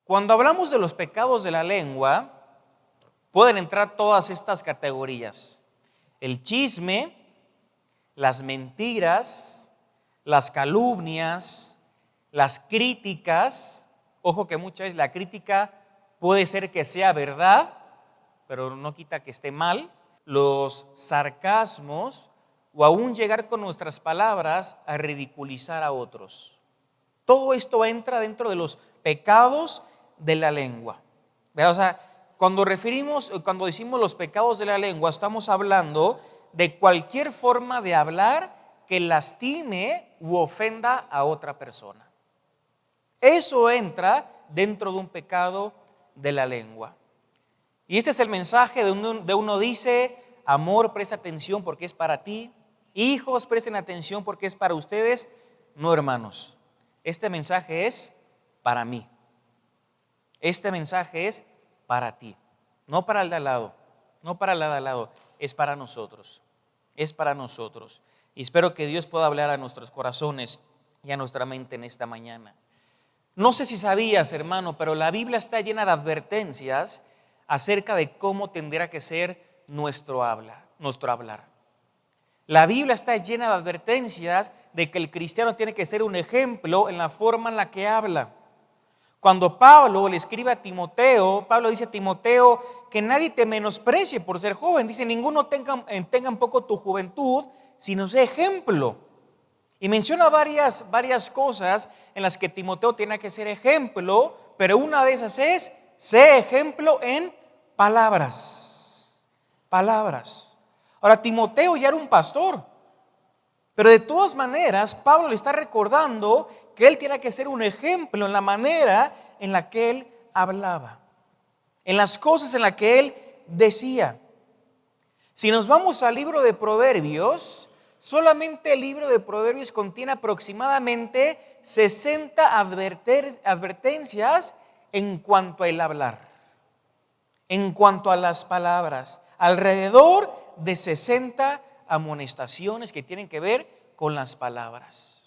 Cuando hablamos de los pecados de la lengua, pueden entrar todas estas categorías: el chisme, las mentiras, las calumnias, las críticas. Ojo que muchas veces la crítica puede ser que sea verdad, pero no quita que esté mal. Los sarcasmos o aún llegar con nuestras palabras a ridiculizar a otros. Todo esto entra dentro de los pecados de la lengua. O sea, cuando decimos los pecados de la lengua, estamos hablando de cualquier forma de hablar que lastime u ofenda a otra persona. Eso entra dentro de un pecado de la lengua. Y este es el mensaje de uno dice: amor, presta atención porque es para ti. Hijos, presten atención porque es para ustedes. No, hermanos, este mensaje es para mí. Este mensaje es para ti, no para el de al lado, no para el de al lado, es para nosotros, es para nosotros. Y espero que Dios pueda hablar a nuestros corazones y a nuestra mente en esta mañana. No sé si sabías, hermano, pero la Biblia está llena de advertencias acerca de cómo tendrá que ser nuestro hablar. La Biblia está llena de advertencias de que el cristiano tiene que ser un ejemplo en la forma en la que habla. Cuando Pablo le escribe a Timoteo, Pablo dice a Timoteo que nadie te menosprecie por ser joven. Dice: ninguno tenga en poco tu juventud, sino sea ejemplo. Y menciona varias cosas en las que Timoteo tiene que ser ejemplo, pero una de esas es: sé ejemplo en palabras. Palabras. Ahora, Timoteo ya era un pastor, pero de todas maneras Pablo le está recordando que él tiene que ser un ejemplo en la manera en la que él hablaba, en las cosas en las que él decía. Si nos vamos al libro de Proverbios, solamente el libro de Proverbios contiene aproximadamente 60 advertencias en cuanto al hablar, en cuanto a las palabras. Alrededor de 60 amonestaciones que tienen que ver con las palabras.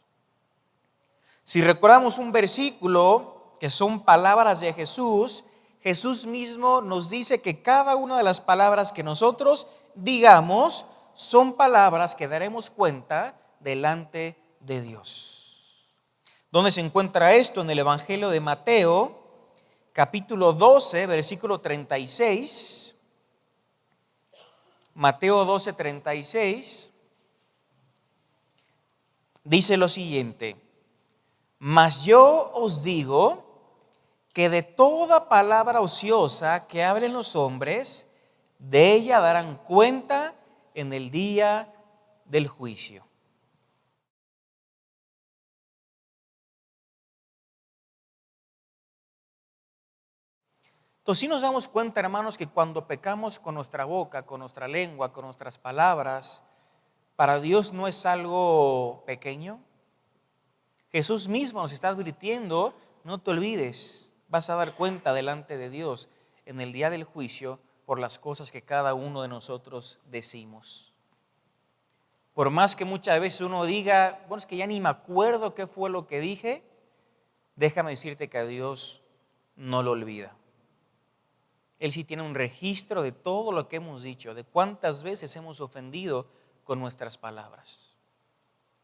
Si recordamos un versículo que son palabras de Jesús, Jesús mismo nos dice que cada una de las palabras que nosotros digamos son palabras que daremos cuenta delante de Dios. ¿Dónde se encuentra esto? En el Evangelio de Mateo, capítulo 12, versículo 36. Mateo 12, 36 dice lo siguiente: mas yo os digo que de toda palabra ociosa que hablen los hombres, de ella darán cuenta en el día del juicio. Entonces, sí nos damos cuenta, hermanos, que cuando pecamos con nuestra boca, con nuestra lengua, con nuestras palabras, para Dios no es algo pequeño. Jesús mismo nos está advirtiendo: no te olvides, vas a dar cuenta delante de Dios en el día del juicio por las cosas que cada uno de nosotros decimos. Por más que muchas veces uno diga: bueno, es que ya ni me acuerdo qué fue lo que dije, déjame decirte que a Dios no lo olvida. Él sí tiene un registro de todo lo que hemos dicho, de cuántas veces hemos ofendido con nuestras palabras.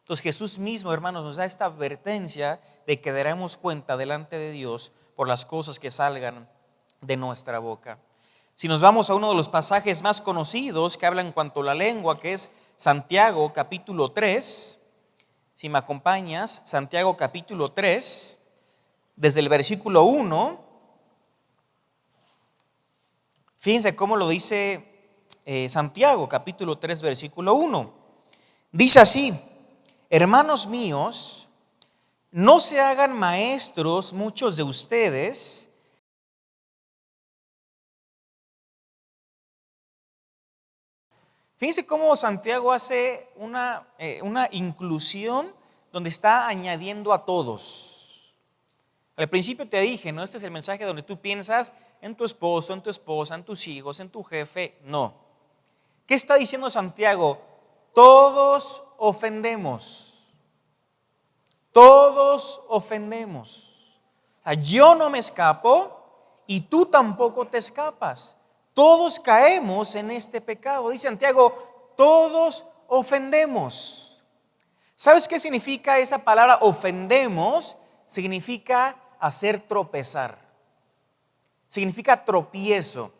Entonces Jesús mismo, hermanos, nos da esta advertencia de que daremos cuenta delante de Dios por las cosas que salgan de nuestra boca. Si nos vamos a uno de los pasajes más conocidos que habla en cuanto a la lengua, que es Santiago capítulo 3, si me acompañas, Santiago capítulo 3, desde el versículo 1, fíjense cómo lo dice Santiago capítulo 3, versículo 1. Dice así: hermanos míos, no se hagan maestros muchos de ustedes, fíjense cómo Santiago hace una inclusión donde está añadiendo a todos. Al principio te dije, ¿no? Este es el mensaje donde tú piensas en tu esposo, en tu esposa, en tus hijos, en tu jefe. No. ¿Qué está diciendo Santiago? Todos ofendemos. Todos ofendemos. sea, yo no me escapo y tú tampoco te escapas. Todos caemos en este pecado. Dice Santiago, todos ofendemos. ¿Sabes qué significa esa palabra ofendemos? Significa hacer tropezar. Significa tropiezo.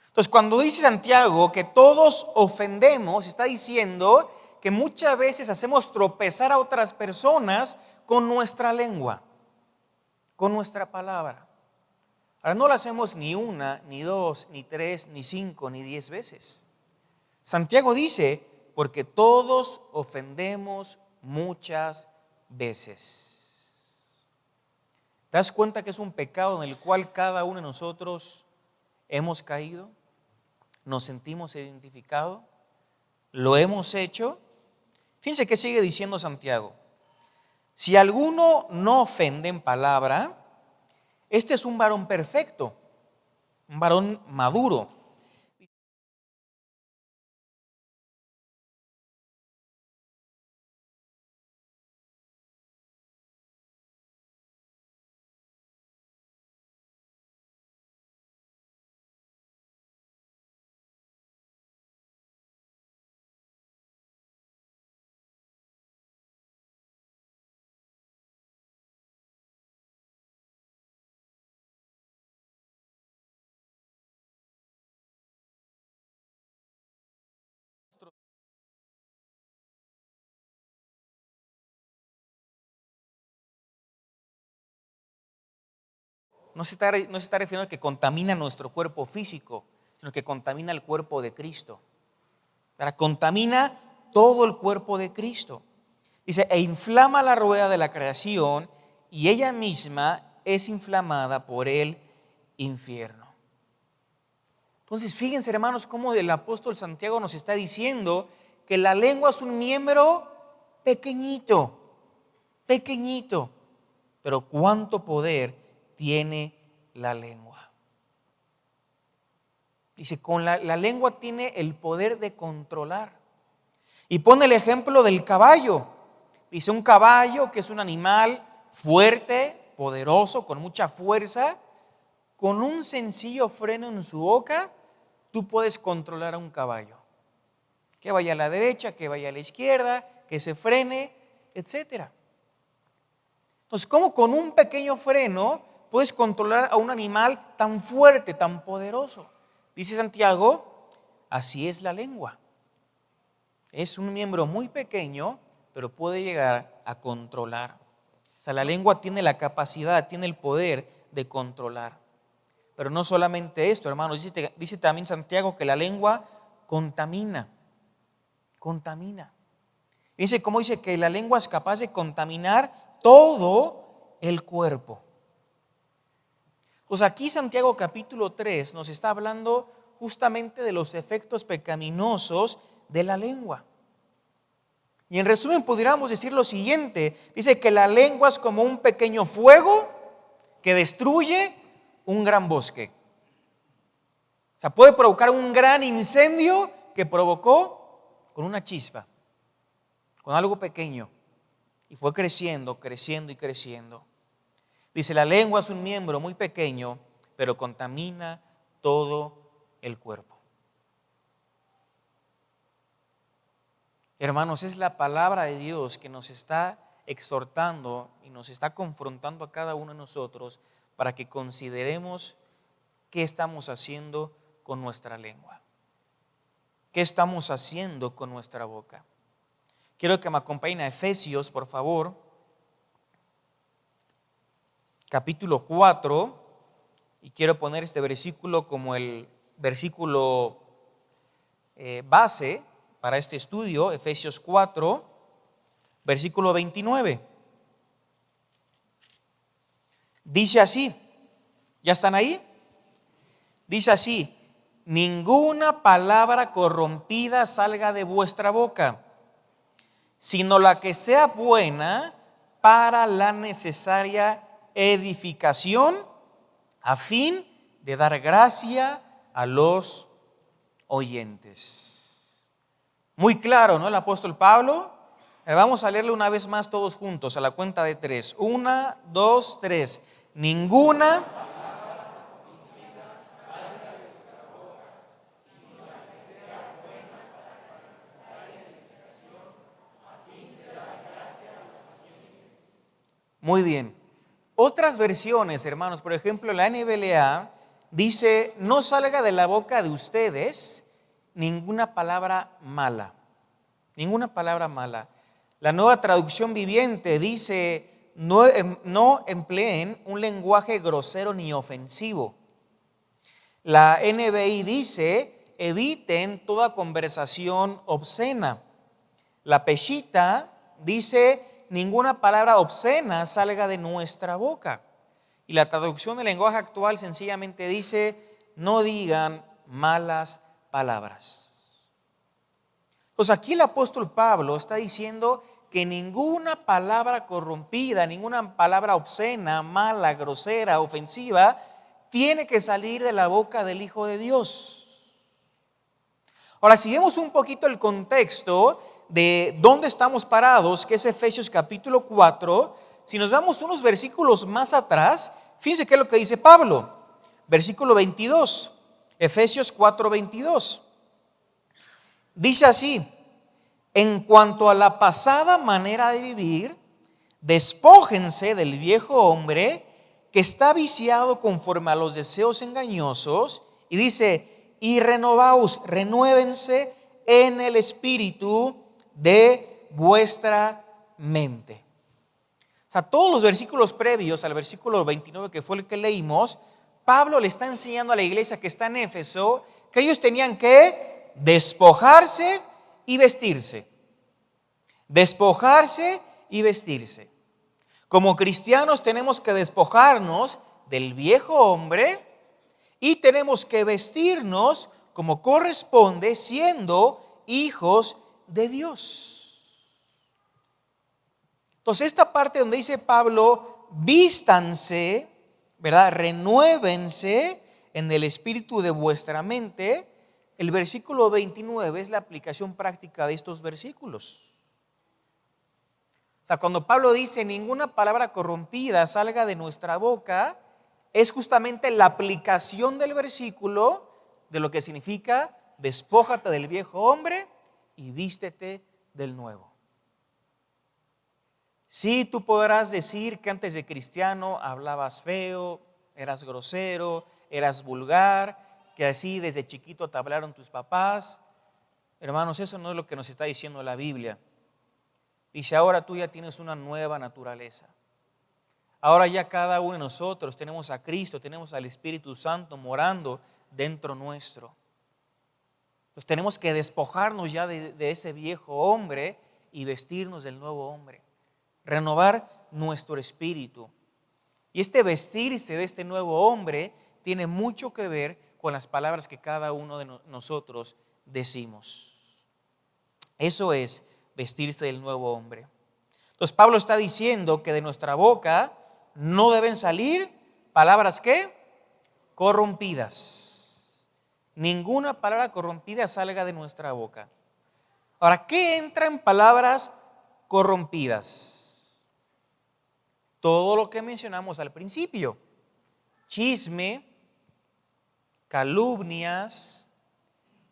Entonces, cuando dice Santiago que todos ofendemos, está diciendo que muchas veces hacemos tropezar a otras personas con nuestra lengua, con nuestra palabra. Ahora, no lo hacemos ni una, ni dos, ni tres, ni cinco, ni 10 veces. Santiago dice, porque todos ofendemos muchas veces. ¿Te das cuenta que es un pecado en el cual cada uno de nosotros hemos caído? ¿Nos sentimos identificados? ¿Lo hemos hecho? Fíjense que sigue diciendo Santiago. Si alguno no ofende en palabra, este es un varón perfecto, un varón maduro. No se está refiriendo a que contamina nuestro cuerpo físico, sino que contamina el cuerpo de Cristo. Ahora, contamina todo el cuerpo de Cristo. Dice, e inflama la rueda de la creación y ella misma es inflamada por el infierno. Entonces, fíjense, hermanos, cómo el apóstol Santiago nos está diciendo que la lengua es un miembro pequeñito, pequeñito, pero cuánto poder tiene la lengua. Dice, con la lengua tiene el poder de controlar. Y pone el ejemplo del caballo. Dice, un caballo que es un animal fuerte, poderoso, con mucha fuerza, con un sencillo freno en su boca, tú puedes controlar a un caballo. Que vaya a la derecha, que vaya a la izquierda, que se frene, etc. Entonces, ¿cómo con un pequeño freno puedes controlar a un animal tan fuerte, tan poderoso? Dice Santiago, así es la lengua. Es un miembro muy pequeño, pero puede llegar a controlar. O sea, la lengua tiene la capacidad, tiene el poder de controlar. Pero no solamente esto, hermanos, dice también Santiago que la lengua contamina. Contamina. Dice, ¿cómo dice? Que la lengua es capaz de contaminar todo el cuerpo. Pues aquí Santiago capítulo 3 nos está hablando justamente de los efectos pecaminosos de la lengua. Y en resumen pudiéramos decir lo siguiente, dice que la lengua es como un pequeño fuego que destruye un gran bosque. O sea, puede provocar un gran incendio que provocó con una chispa, con algo pequeño. Y fue creciendo, creciendo y creciendo. Dice, la lengua es un miembro muy pequeño, pero contamina todo el cuerpo. Hermanos, es la palabra de Dios que nos está exhortando y nos está confrontando a cada uno de nosotros para que consideremos qué estamos haciendo con nuestra lengua. ¿Qué estamos haciendo con nuestra boca? Quiero que me acompañen a Efesios, por favor, capítulo 4, y quiero poner este versículo como el versículo base para este estudio, Efesios 4, versículo 29. Dice así, ¿ya están ahí? Dice así, ninguna palabra corrompida salga de vuestra boca, sino la que sea buena para la necesaria edificación, a fin de dar gracia a los oyentes. Muy claro, ¿no? El apóstol Pablo. Vamos a leerlo una vez más todos juntos a la cuenta de 3. 1, 2, 3. ninguna. Muy bien. Otras versiones, hermanos, por ejemplo, la NBLA dice, no salga de la boca de ustedes ninguna palabra mala. Ninguna palabra mala. La Nueva Traducción Viviente dice, no empleen un lenguaje grosero ni ofensivo. La NBI dice, eviten toda conversación obscena. La Peshitta dice, ninguna palabra obscena salga de nuestra boca. Y la traducción del lenguaje actual sencillamente dice, no digan malas palabras. Pues aquí el apóstol Pablo está diciendo que ninguna palabra corrompida, ninguna palabra obscena, mala, grosera, ofensiva, tiene que salir de la boca del Hijo de Dios. Ahora, si vemos un poquito el contexto de dónde estamos parados, que es Efesios capítulo 4, si nos damos unos versículos más atrás, fíjense qué es lo que dice Pablo. Versículo 22, Efesios 4, 22. Dice así, en cuanto a la pasada manera de vivir, despójense del viejo hombre que está viciado conforme a los deseos engañosos, y dice, y renuévense en el espíritu de vuestra mente. O sea, todos los versículos previos al versículo 29, que fue el que leímos, Pablo le está enseñando a la iglesia que está en Éfeso que ellos tenían que despojarse y vestirse. Despojarse y vestirse. Como cristianos tenemos que despojarnos del viejo hombre y tenemos que vestirnos como corresponde, siendo hijos de Dios. Entonces esta parte donde dice Pablo, vístanse, ¿verdad? Renuévense en el espíritu de vuestra mente. El versículo 29 es la aplicación práctica de estos versículos. O sea, cuando Pablo dice ninguna palabra corrompida salga de nuestra boca, es justamente la aplicación del versículo de lo que significa despójate del viejo hombre y vístete del nuevo. Sí, tú podrás decir que antes de cristiano hablabas feo, eras grosero, eras vulgar, que así desde chiquito te hablaron tus papás. Hermanos, eso no es lo que nos está diciendo la Biblia. Dice, ahora tú ya tienes una nueva naturaleza. Ahora ya cada uno de nosotros tenemos a Cristo, tenemos al Espíritu Santo morando dentro nuestro. Pues tenemos que despojarnos ya de ese viejo hombre y vestirnos del nuevo hombre. Renovar nuestro espíritu. Y este vestirse de este nuevo hombre tiene mucho que ver con las palabras que cada uno de nosotros decimos. Eso es vestirse del nuevo hombre. Entonces Pablo está diciendo que de nuestra boca no deben salir palabras ¿qué? Corrompidas. Ninguna palabra corrompida salga de nuestra boca. Ahora, ¿qué entra en palabras corrompidas? Todo lo que mencionamos al principio: chisme, calumnias,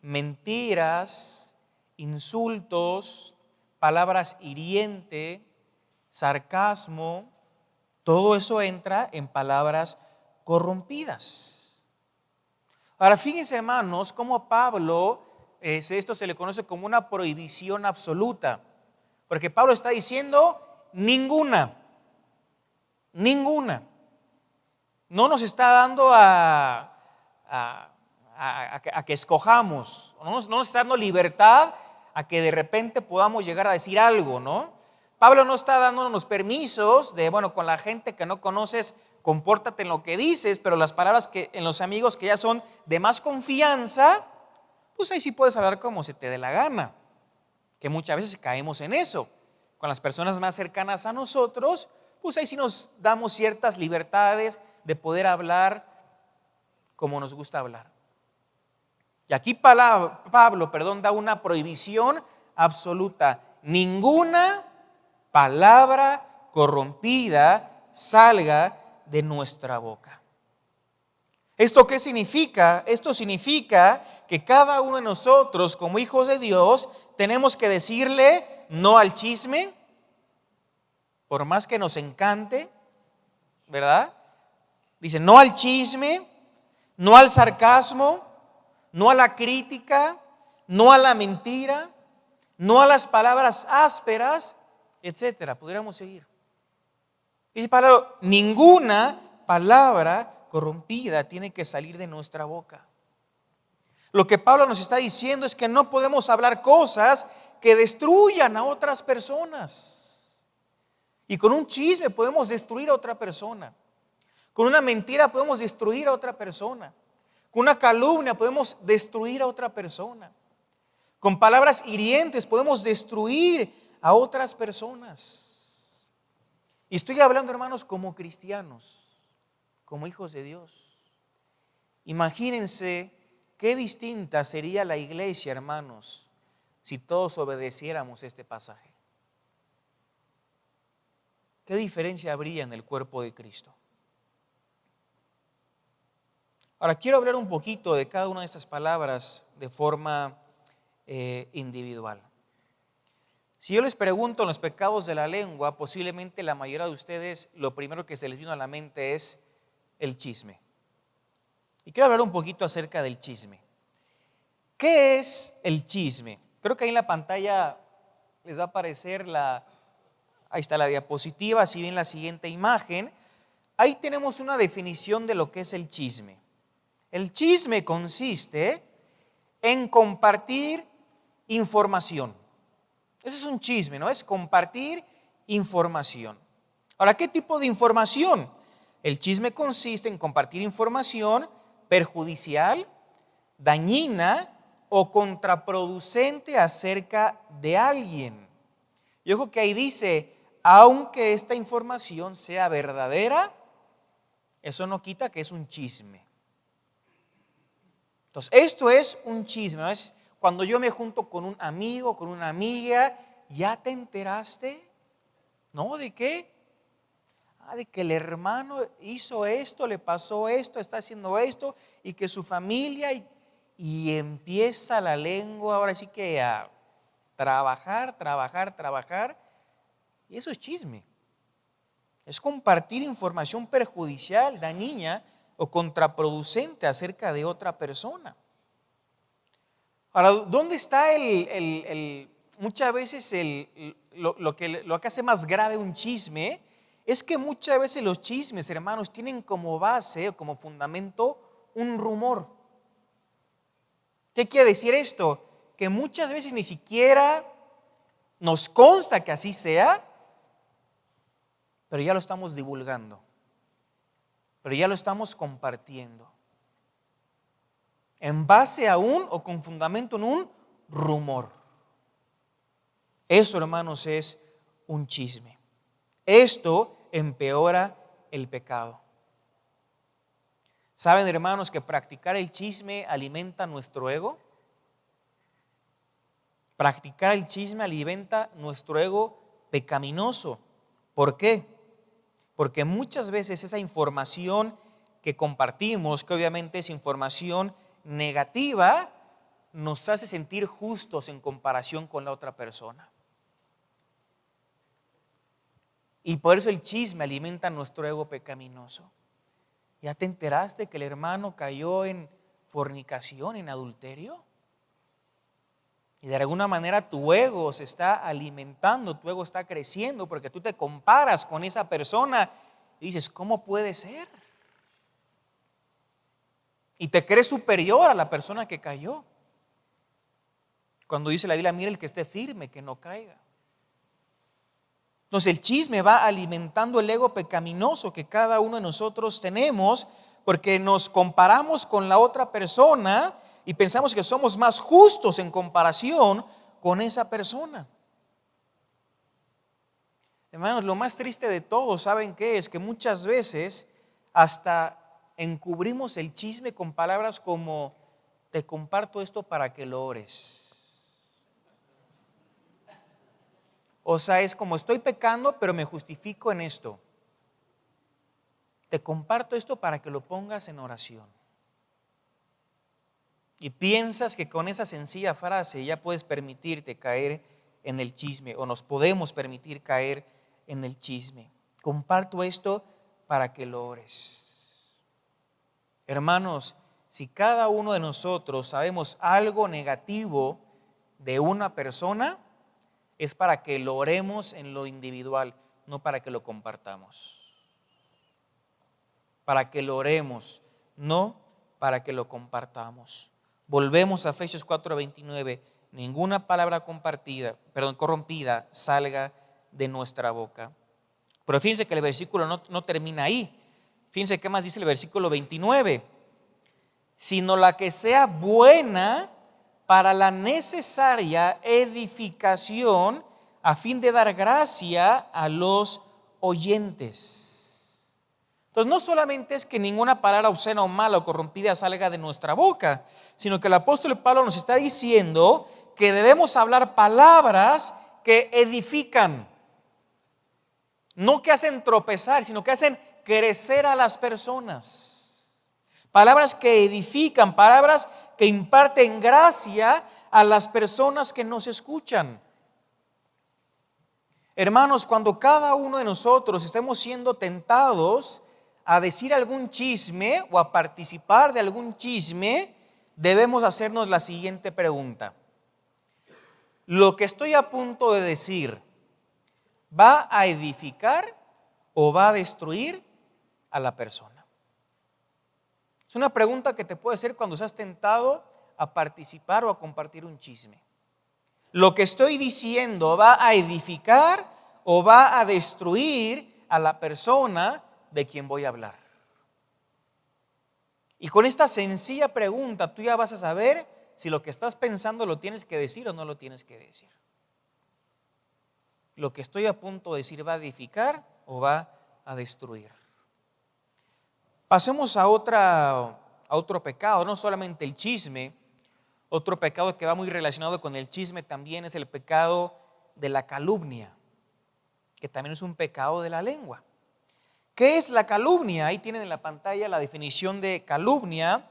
mentiras, insultos, palabras hirientes, sarcasmo. Todo eso entra en palabras corrompidas. Ahora fíjense, hermanos, cómo Pablo, esto se le conoce como una prohibición absoluta, porque Pablo está diciendo ninguna. No nos está dando a que escojamos, no nos está dando libertad a que de repente podamos llegar a decir algo, ¿no? Pablo no está dándonos permisos de, bueno, con la gente que no conoces, compórtate en lo que dices, pero las palabras que en los amigos que ya son de más confianza, pues ahí sí puedes hablar como se te dé la gana, que muchas veces caemos en eso. Con las personas más cercanas a nosotros, pues ahí sí nos damos ciertas libertades de poder hablar como nos gusta hablar. Y aquí Pablo, da una prohibición absoluta. Ninguna palabra corrompida salga de nuestra boca. ¿Esto qué significa? Esto significa que cada uno de nosotros, como hijos de Dios, tenemos que decirle no al chisme, por más que nos encante, ¿verdad? Dice no al chisme, no al sarcasmo, no a la crítica, no a la mentira, no a las palabras ásperas, etcétera. Pudiéramos seguir. Dice Pablo, ninguna palabra corrompida tiene que salir de nuestra boca. Lo que Pablo nos está diciendo es que no podemos hablar cosas que destruyan a otras personas. Y con un chisme podemos destruir a otra persona. Con una mentira podemos destruir a otra persona. Con una calumnia podemos destruir a otra persona. Con palabras hirientes podemos destruir a otras personas. Y estoy hablando, hermanos, como cristianos, como hijos de Dios. Imagínense qué distinta sería la iglesia, hermanos, si todos obedeciéramos este pasaje. ¿Qué diferencia habría en el cuerpo de Cristo? Ahora quiero hablar un poquito de cada una de estas palabras de forma individual. Si yo les pregunto en los pecados de la lengua, posiblemente la mayoría de ustedes lo primero que se les vino a la mente es el chisme. Y quiero hablar un poquito acerca del chisme. ¿Qué es el chisme? Creo que ahí en la pantalla les va a aparecer ahí está la diapositiva, si ven la siguiente imagen. Ahí tenemos una definición de lo que es el chisme. El chisme consiste en compartir información. Ese es un chisme, ¿no? Es compartir información. Ahora, ¿qué tipo de información? El chisme consiste en compartir información perjudicial, dañina o contraproducente acerca de alguien. Y ojo que ahí dice, aunque esta información sea verdadera, eso no quita que es un chisme. Entonces, esto es un chisme, ¿no? Es cuando yo me junto con un amigo, con una amiga, ¿ya te enteraste? ¿No? ¿De qué? De que el hermano hizo esto, le pasó esto, está haciendo esto, y que su familia, y empieza la lengua ahora sí que a trabajar, y eso es chisme. Es compartir información perjudicial, dañina o contraproducente acerca de otra persona. Ahora, ¿dónde está muchas veces lo que hace más grave un chisme? Es que muchas veces los chismes, hermanos, tienen como base o como fundamento un rumor. ¿Qué quiere decir esto? Que muchas veces ni siquiera nos consta que así sea, pero ya lo estamos divulgando, pero ya lo estamos compartiendo. En base a o con fundamento en un rumor. Eso, hermanos, es un chisme. Esto empeora el pecado. ¿Saben, hermanos, que practicar el chisme alimenta nuestro ego? Practicar el chisme alimenta nuestro ego pecaminoso. ¿Por qué? Porque muchas veces esa información que compartimos, que obviamente es información negativa, nos hace sentir justos en comparación con la otra persona. Y por eso el chisme alimenta nuestro ego pecaminoso. ¿Ya te enteraste que el hermano cayó en fornicación, en adulterio? Y de alguna manera tu ego se está alimentando, tu ego está creciendo porque tú te comparas con esa persona y dices, ¿cómo puede ser? Y te crees superior a la persona que cayó. Cuando dice la Biblia, mira el que esté firme, que no caiga. Entonces el chisme va alimentando el ego pecaminoso que cada uno de nosotros tenemos porque nos comparamos con la otra persona y pensamos que somos más justos en comparación con esa persona. Hermanos, lo más triste de todo, ¿saben qué? Es que muchas veces hasta encubrimos el chisme con palabras como te comparto esto para que lo ores. O sea, es como estoy pecando, pero me justifico en esto. te comparto esto para que lo pongas en oración. Y piensas que con esa sencilla frase ya puedes permitirte caer en el chisme, o nos podemos permitir caer en el chisme. Comparto esto para que lo ores. Hermanos, si cada uno de nosotros sabemos algo negativo de una persona, es para que lo oremos en lo individual, no para que lo compartamos. Para que lo oremos, no para que lo compartamos. Volvemos a Efesios 4:29. Ninguna palabra corrompida salga de nuestra boca. Pero fíjense que el versículo no termina ahí. Fíjense qué más dice el versículo 29. Sino la que sea buena para la necesaria edificación a fin de dar gracia a los oyentes. Entonces no solamente es que ninguna palabra obscena o mala o corrompida salga de nuestra boca, sino que el apóstol Pablo nos está diciendo que debemos hablar palabras que edifican, no que hacen tropezar, sino que hacen crecer a las personas. Palabras que edifican, palabras que imparten gracia a las personas que nos escuchan. Hermanos, cuando cada uno de nosotros estemos siendo tentados a decir algún chisme o a participar de algún chisme, debemos hacernos la siguiente pregunta: ¿lo que estoy a punto de decir va a edificar o va a destruir a la persona? Es una pregunta que te puede hacer cuando seas tentado a participar o a compartir un chisme. ¿Lo que estoy diciendo va a edificar o va a destruir a la persona de quien voy a hablar? Y con esta sencilla pregunta tú ya vas a saber si lo que estás pensando lo tienes que decir o no lo tienes que decir. Lo que estoy a punto de decir va a edificar o va a destruir. Pasemos a otro pecado, no solamente el chisme. Otro pecado que va muy relacionado con el chisme también es el pecado de la calumnia, que también es un pecado de la lengua. ¿Qué es la calumnia? Ahí tienen en la pantalla la definición de calumnia.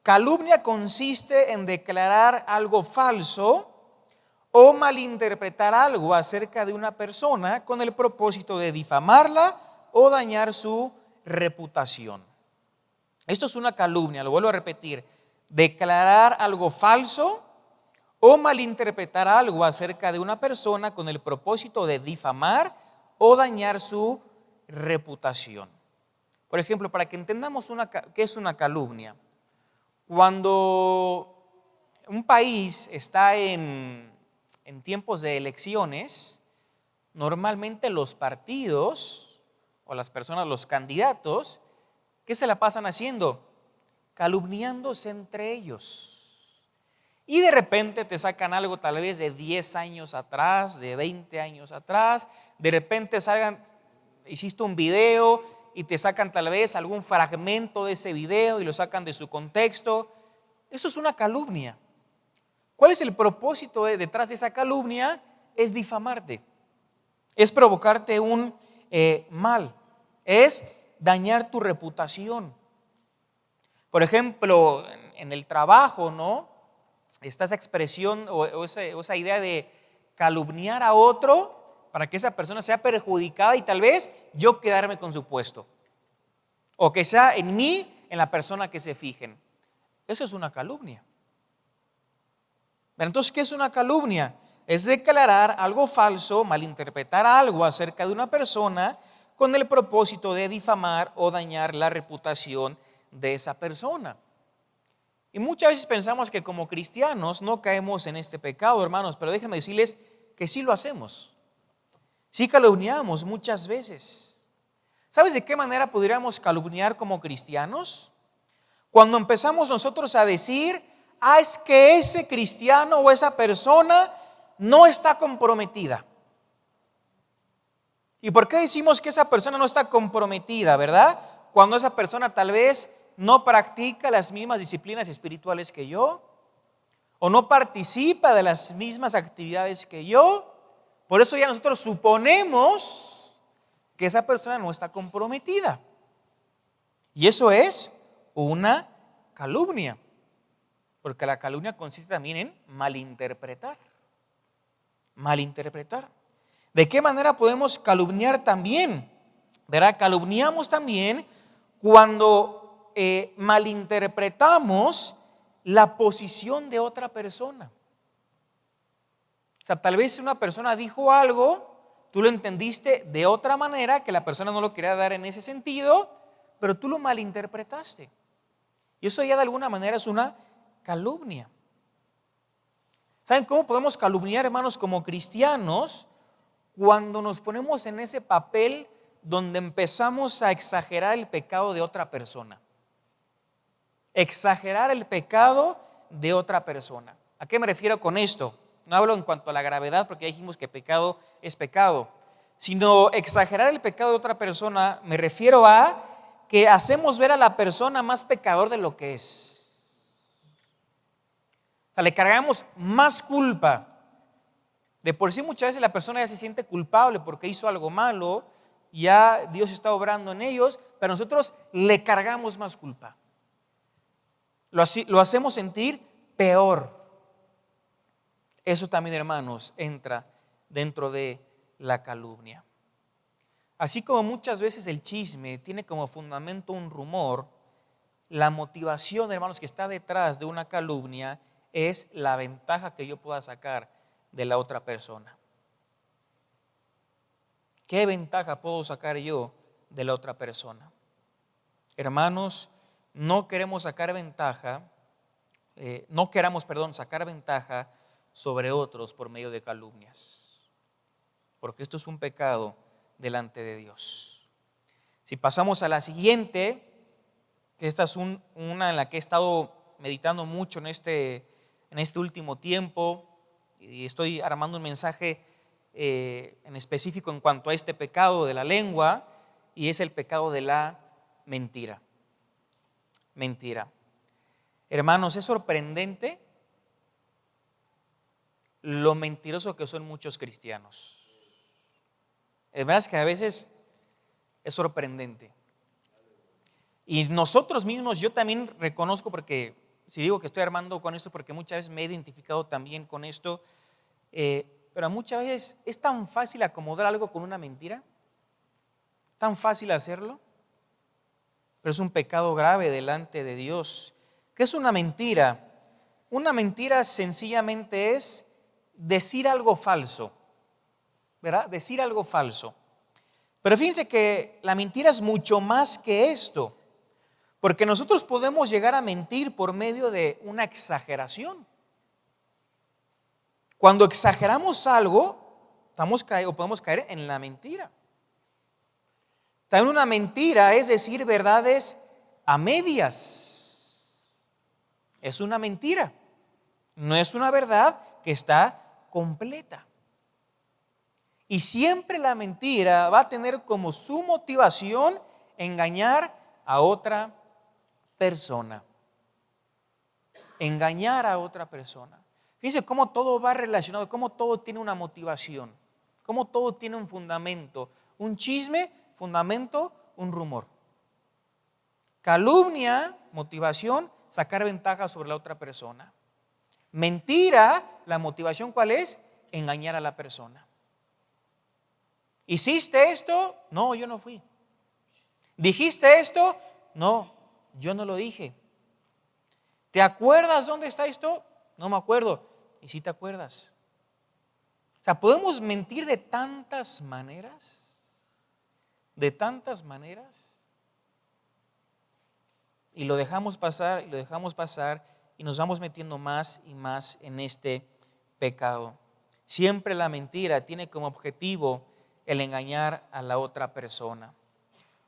Calumnia consiste en declarar algo falso o malinterpretar algo acerca de una persona con el propósito de difamarla o dañar su reputación. Esto es una calumnia, lo vuelvo a repetir: declarar algo falso o malinterpretar algo acerca de una persona con el propósito de difamar o dañar su reputación. Por ejemplo, para que entendamos qué es una calumnia. Cuando un país está en tiempos de elecciones, normalmente los partidos o las personas, los candidatos, ¿qué se la pasan haciendo? Calumniándose entre ellos. Y de repente te sacan algo tal vez de 10 años atrás, de 20 años atrás. De repente hiciste un video y te sacan tal vez algún fragmento de ese video y lo sacan de su contexto. Eso es una calumnia. ¿Cuál es el propósito detrás de esa calumnia? Es difamarte, es provocarte un mal, es dañar tu reputación. Por ejemplo, en el trabajo, ¿no? Está esa expresión o esa idea de calumniar a otro para que esa persona sea perjudicada y tal vez yo quedarme con su puesto. O que sea en mí, en la persona que se fijen. Eso es una calumnia. Pero entonces, ¿qué es una calumnia? Es declarar algo falso, malinterpretar algo acerca de una persona con el propósito de difamar o dañar la reputación de esa persona. Y muchas veces pensamos que como cristianos no caemos en este pecado, hermanos, pero déjenme decirles que sí lo hacemos. Sí calumniamos muchas veces. ¿Sabes de qué manera podríamos calumniar como cristianos? Cuando empezamos nosotros a decir: es que ese cristiano o esa persona no está comprometida. ¿Y por qué decimos que esa persona no está comprometida, verdad? Cuando esa persona tal vez no practica las mismas disciplinas espirituales que yo, o no participa de las mismas actividades que yo. Por eso ya nosotros suponemos que esa persona no está comprometida. Y eso es una calumnia, porque la calumnia consiste también en malinterpretar. Malinterpretar. ¿De qué manera podemos calumniar también? ¿Verdad? Calumniamos también cuando malinterpretamos la posición de otra persona. O sea, tal vez una persona dijo algo, tú lo entendiste de otra manera, que la persona no lo quería dar en ese sentido, pero tú lo malinterpretaste. Y eso ya de alguna manera es una calumnia. ¿Saben cómo podemos calumniar, hermanos, como cristianos? Cuando nos ponemos en ese papel donde empezamos a exagerar el pecado de otra persona. Exagerar el pecado de otra persona. ¿A qué me refiero con esto? No hablo en cuanto a la gravedad, porque ya dijimos que pecado es pecado, sino exagerar el pecado de otra persona. Me refiero a que hacemos ver a la persona más pecador de lo que es. O sea, le cargamos más culpa. De por sí muchas veces la persona ya se siente culpable porque hizo algo malo, ya Dios está obrando en ellos, pero nosotros le cargamos más culpa. Lo hacemos sentir peor. Eso también, hermanos, entra dentro de la calumnia. Así como muchas veces el chisme tiene como fundamento un rumor, la motivación, hermanos, que está detrás de una calumnia es la ventaja que yo pueda sacar de la otra persona. ¿Qué ventaja puedo sacar yo de la otra persona? Hermanos, no queremos sacar ventaja, sacar ventaja sobre otros por medio de calumnias, porque esto es un pecado delante de Dios. Si pasamos a la siguiente, que esta es una en la que he estado meditando mucho en este último tiempo, y estoy armando un mensaje en específico en cuanto a este pecado de la lengua, y es el pecado de la mentira. Mentira. Hermanos, es sorprendente lo mentiroso que son muchos cristianos. Es verdad que a veces es sorprendente. Y nosotros mismos, yo también reconozco, porque si digo que estoy armando con esto, porque muchas veces me he identificado también con esto, pero muchas veces es tan fácil acomodar algo con una mentira, tan fácil hacerlo, pero es un pecado grave delante de Dios. ¿Qué es una mentira? Una mentira sencillamente es decir algo falso, ¿verdad? Decir algo falso. Pero fíjense que la mentira es mucho más que esto, porque nosotros podemos llegar a mentir por medio de una exageración. Cuando exageramos algo, podemos caer en la mentira. También una mentira es decir verdades a medias. Es una mentira. No es una verdad que está completa. Y siempre la mentira va a tener como su motivación engañar a otra persona. Engañar a otra persona. Fíjense cómo todo va relacionado, cómo todo tiene una motivación, cómo todo tiene un fundamento. Un chisme, fundamento, un rumor. Calumnia, motivación, sacar ventaja sobre la otra persona. Mentira, la motivación ¿cuál es? Engañar a la persona. ¿Hiciste esto? No, yo no fui. ¿Dijiste esto? No, yo no lo dije. ¿Te acuerdas dónde está esto? No me acuerdo. ¿Y si te acuerdas? O sea, podemos mentir de tantas maneras, y lo dejamos pasar, y nos vamos metiendo más y más en este pecado. Siempre la mentira tiene como objetivo el engañar a la otra persona.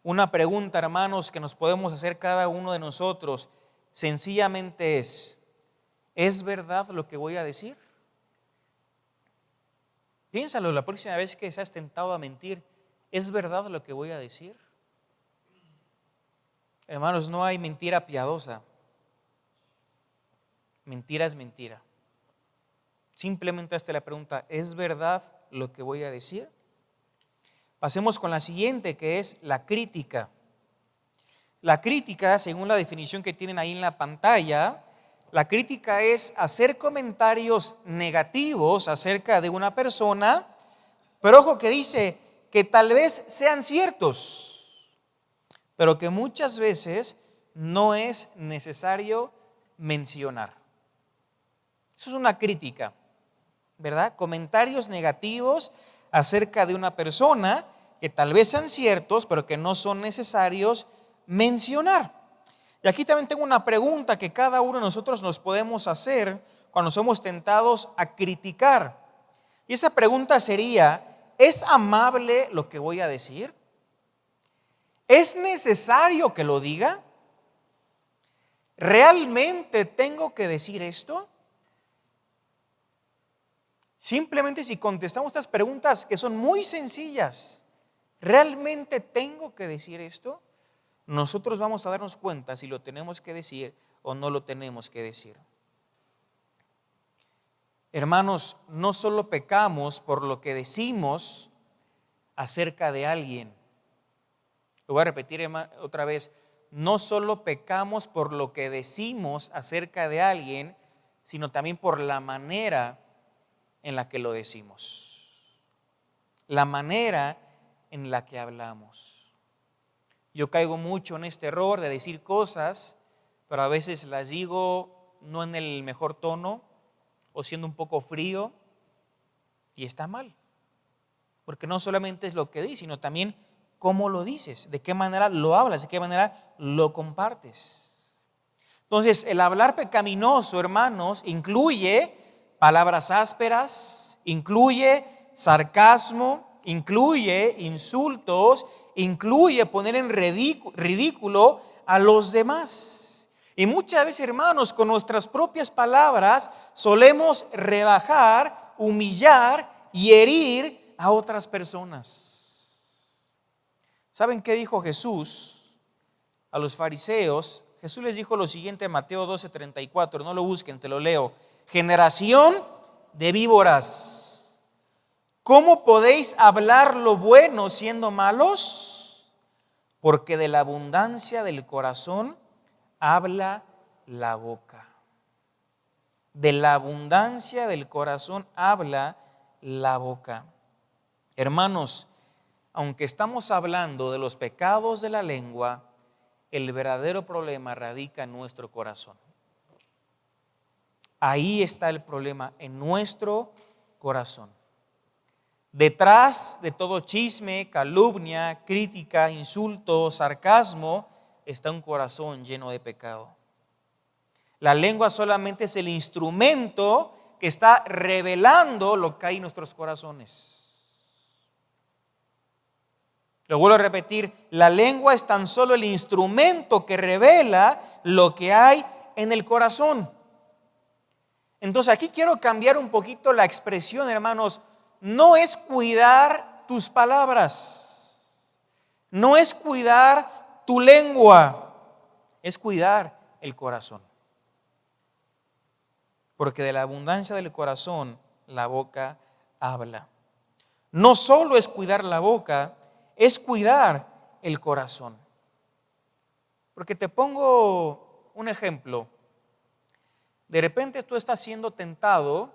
Una pregunta, hermanos, que nos podemos hacer cada uno de nosotros, sencillamente ¿es verdad lo que voy a decir? Piénsalo la próxima vez que seas tentado a mentir, ¿es verdad lo que voy a decir? Hermanos, no hay mentira piadosa. Mentira es mentira. Simplemente hazte la pregunta, ¿es verdad lo que voy a decir? Pasemos con la siguiente, que es la crítica. La crítica, según la definición que tienen ahí en la pantalla, la crítica es hacer comentarios negativos acerca de una persona, pero ojo que dice que tal vez sean ciertos, pero que muchas veces no es necesario mencionar. Eso es una crítica, ¿verdad? Comentarios negativos acerca de una persona que tal vez sean ciertos, pero que no son necesarios mencionar. Y aquí también tengo una pregunta que cada uno de nosotros nos podemos hacer cuando somos tentados a criticar. Y esa pregunta sería: ¿es amable lo que voy a decir? ¿Es necesario que lo diga? ¿Realmente tengo que decir esto? Simplemente si contestamos estas preguntas que son muy sencillas, ¿realmente tengo que decir esto? Nosotros vamos a darnos cuenta si lo tenemos que decir o no lo tenemos que decir. Hermanos, no solo pecamos por lo que decimos acerca de alguien. Lo voy a repetir otra vez. No solo pecamos por lo que decimos acerca de alguien, sino también por la manera en la que lo decimos. La manera en la que hablamos. Yo caigo mucho en este error de decir cosas, pero a veces las digo no en el mejor tono o siendo un poco frío, y está mal. Porque no solamente es lo que dices, sino también cómo lo dices, de qué manera lo hablas, de qué manera lo compartes. Entonces, el hablar pecaminoso, hermanos, incluye palabras ásperas, incluye sarcasmo, incluye insultos, incluye poner en ridículo a los demás. Y muchas veces, hermanos, con nuestras propias palabras solemos rebajar, humillar y herir a otras personas. ¿Saben qué dijo Jesús a los fariseos? Jesús les dijo lo siguiente en Mateo 12:34, no lo busquen, te lo leo. Generación de víboras, ¿cómo podéis hablar lo bueno siendo malos? Porque de la abundancia del corazón habla la boca. De la abundancia del corazón habla la boca. Hermanos, aunque estamos hablando de los pecados de la lengua, el verdadero problema radica en nuestro corazón. Ahí está el problema, en nuestro corazón. Detrás de todo chisme, calumnia, crítica, insulto, sarcasmo, está un corazón lleno de pecado. La lengua solamente es el instrumento que está revelando lo que hay en nuestros corazones. Lo vuelvo a repetir, la lengua es tan solo el instrumento que revela lo que hay en el corazón. Entonces aquí quiero cambiar un poquito la expresión, hermanos. No es cuidar tus palabras, no es cuidar tu lengua, es cuidar el corazón. Porque de la abundancia del corazón la boca habla. No solo es cuidar la boca, es cuidar el corazón. Porque te pongo un ejemplo. De repente tú estás siendo tentado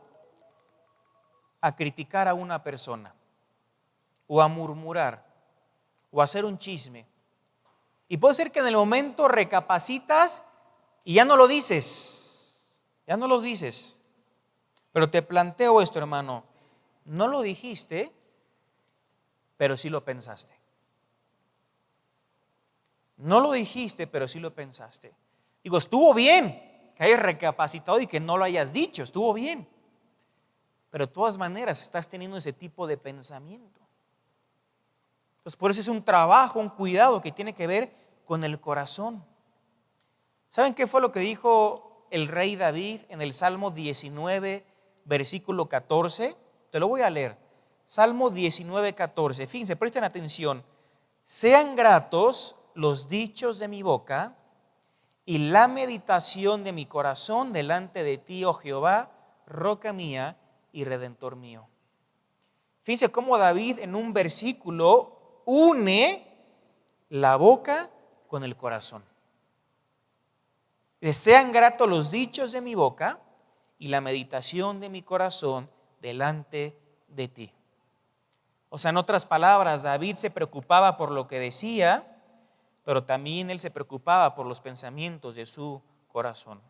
a criticar a una persona, o a murmurar, o a hacer un chisme. Y puede ser que en el momento recapacitas y ya no lo dices. Ya no lo dices. Pero te planteo esto, hermano. No lo dijiste, pero sí lo pensaste. No lo dijiste, pero sí lo pensaste. Digo, estuvo bien que hayas recapacitado y que no lo hayas dicho, estuvo bien. Pero de todas maneras estás teniendo ese tipo de pensamiento. Entonces por eso es un trabajo, un cuidado que tiene que ver con el corazón. ¿Saben qué fue lo que dijo el rey David en el Salmo 19, versículo 14? Te lo voy a leer. Salmo 19, 14. Fíjense, presten atención. Sean gratos los dichos de mi boca y la meditación de mi corazón delante de ti, oh Jehová, roca mía y redentor mío. Fíjense cómo David en un versículo une la boca con el corazón. Sean gratos los dichos de mi boca y la meditación de mi corazón delante de ti. O sea, en otras palabras, David se preocupaba por lo que decía, pero también él se preocupaba por los pensamientos de su corazón.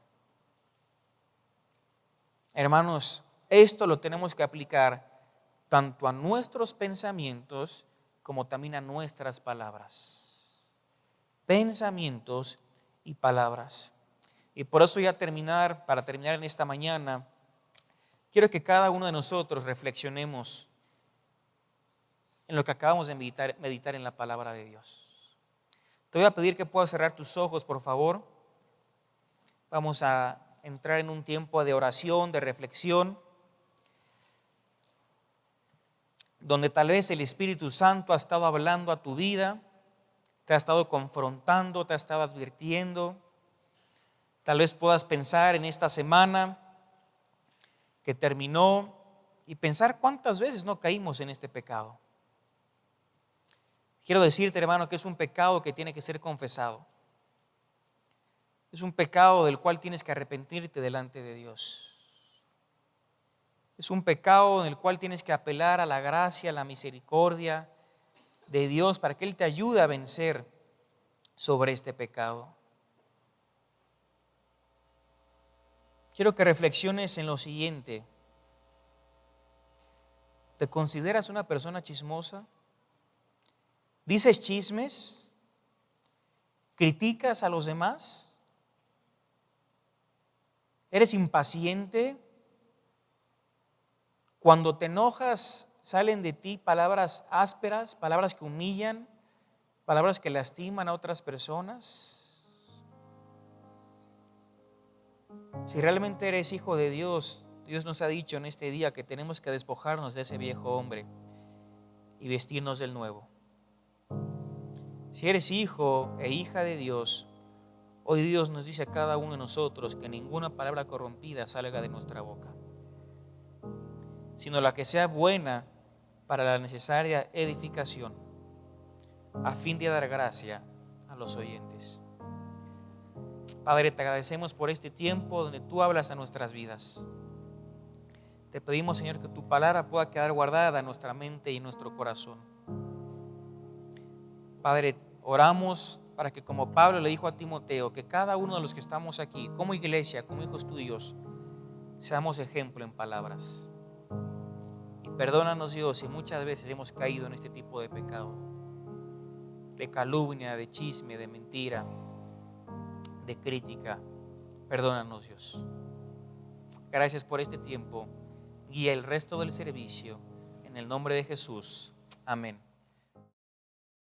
Hermanos, esto lo tenemos que aplicar tanto a nuestros pensamientos como también a nuestras palabras. Pensamientos y palabras. Y por eso para terminar en esta mañana, quiero que cada uno de nosotros reflexionemos en lo que acabamos de meditar en la palabra de Dios. Te voy a pedir que puedas cerrar tus ojos, por favor. Vamos a entrar en un tiempo de oración, de reflexión, donde tal vez el Espíritu Santo ha estado hablando a tu vida, te ha estado confrontando, te ha estado advirtiendo. Tal vez puedas pensar en esta semana que terminó y pensar cuántas veces no caímos en este pecado. Quiero decirte, hermano, que es un pecado que tiene que ser confesado. Es un pecado del cual tienes que arrepentirte delante de Dios. Es un pecado en el cual tienes que apelar a la gracia, a la misericordia de Dios para que Él te ayude a vencer sobre este pecado. Quiero que reflexiones en lo siguiente. ¿Te consideras una persona chismosa? ¿Dices chismes? ¿Criticas a los demás? ¿Eres impaciente? Cuando te enojas, salen de ti palabras ásperas, palabras que humillan, palabras que lastiman a otras personas. Si realmente eres hijo de Dios, Dios nos ha dicho en este día que tenemos que despojarnos de ese viejo hombre y vestirnos del nuevo. Si eres hijo e hija de Dios, hoy Dios nos dice a cada uno de nosotros que ninguna palabra corrompida salga de nuestra boca, sino la que sea buena para la necesaria edificación, a fin de dar gracia a los oyentes. Padre, te agradecemos por este tiempo donde tú hablas a nuestras vidas. Te pedimos, Señor, que tu palabra pueda quedar guardada en nuestra mente y en nuestro corazón. Padre, oramos para que, como Pablo le dijo a Timoteo, que cada uno de los que estamos aquí, como iglesia, como hijos tuyos, seamos ejemplo en palabras. Y perdónanos, Dios, si muchas veces hemos caído en este tipo de pecado, de calumnia, de chisme, de mentira, de crítica. Perdónanos, Dios. Gracias por este tiempo. Guía el resto del servicio. En el nombre de Jesús. Amén.